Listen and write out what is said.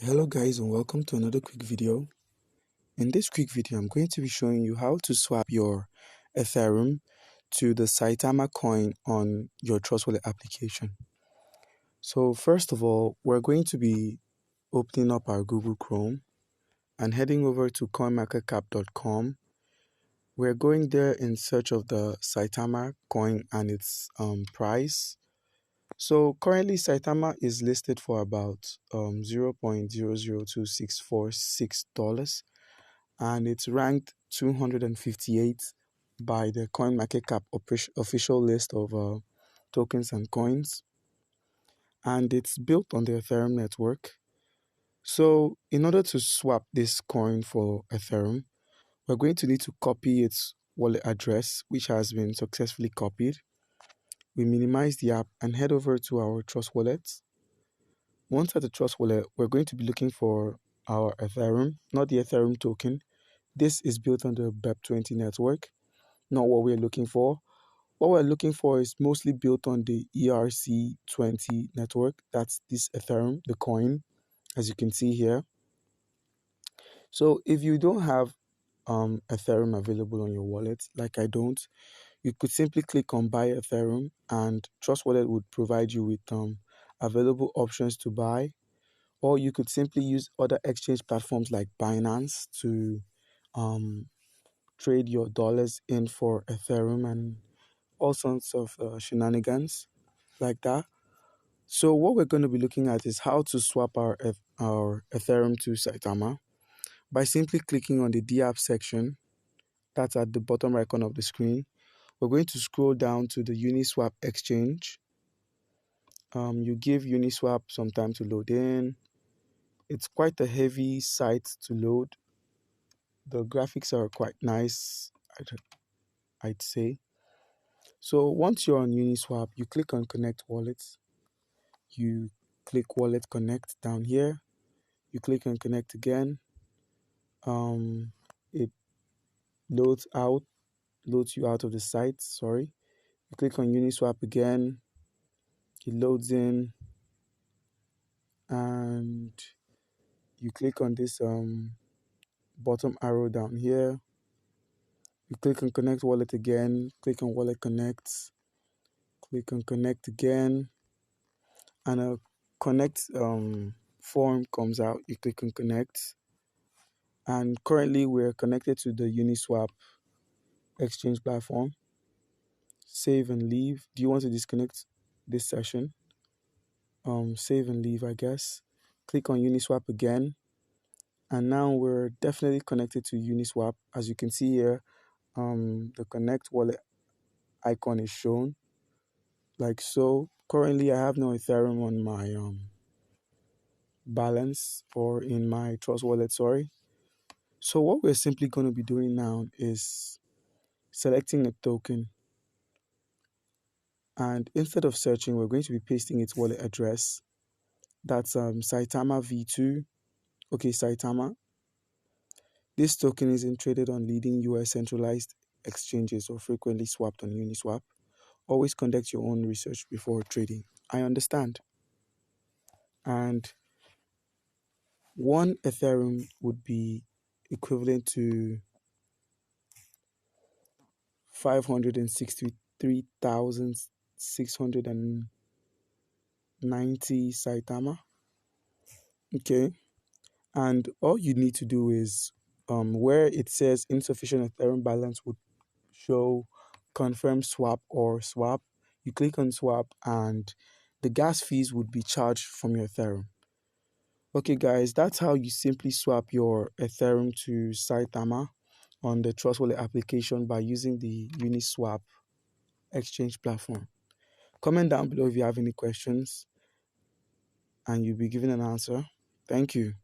Hello guys, and welcome to another quick video. In this quick video, I'm going to be showing you how to swap your Ethereum to the Saitama coin on your Trust Wallet application. So first of all, we're going to be opening up our Google Chrome and heading over to coinmarketcap.com. We're going there in search of the Saitama coin and its price. So currently Saitama is listed for about $0.002646, and it's ranked 258 by the CoinMarketCap official list of tokens and coins, and it's built on the Ethereum network. So in order to swap this coin for Ethereum, we're going to need to copy its wallet address, which has been successfully copied. We minimize the app and head over to our Trust Wallet. Once at the Trust Wallet, we're going to be looking for our Ethereum, not the Ethereum token. This is built on the BEP20 network, not what we're looking for. What we're looking for is mostly built on the ERC20 network. That's this Ethereum, the coin, as you can see here. So if you don't have Ethereum available on your wallet, like I don't, you could simply click on buy Ethereum, and Trust Wallet would provide you with available options to buy, or you could simply use other exchange platforms like Binance to trade your dollars in for Ethereum and all sorts of shenanigans like that. So what we're going to be looking at is how to swap our Ethereum to Saitama by simply clicking on the DApp section that's at the bottom right corner of the screen. We're going to scroll down to the Uniswap exchange. You give Uniswap some time to load in. It's quite a heavy site to load. The graphics are quite nice, I'd say. So once you're on Uniswap, you click on Connect Wallets. You click Wallet Connect down here. You click on Connect again. It loads you out of the site. Sorry. You click on Uniswap again. It loads in, and you click on this bottom arrow down here. You click on Connect Wallet again. Click on Wallet Connect. Click on Connect again, and a Connect form comes out. You click on Connect, and currently we're connected to the Uniswap exchange platform. Save and leave. Do you want to disconnect this session? Save and leave, I guess. Click on Uniswap again, and now we're definitely connected to Uniswap. As you can see here, the Connect Wallet icon is shown like so. Currently I have no Ethereum on my balance, or in my Trust Wallet, sorry. So what we're simply going to be doing now is selecting a token, and instead of searching, we're going to be pasting its wallet address. That's Saitama V2. Okay, Saitama. This token isn't traded on leading US centralized exchanges or frequently swapped on Uniswap. Always conduct your own research before trading. I understand. And one Ethereum would be equivalent to 563,690 Saitama. Okay. And all you need to do is where it says insufficient Ethereum balance would show confirm swap or swap. You click on swap, and the gas fees would be charged from your Ethereum. Okay, guys, that's how you simply swap your Ethereum to Saitama on the Trust Wallet application by using the Uniswap exchange platform. Comment down below if you have any questions, and you'll be given an answer. Thank you.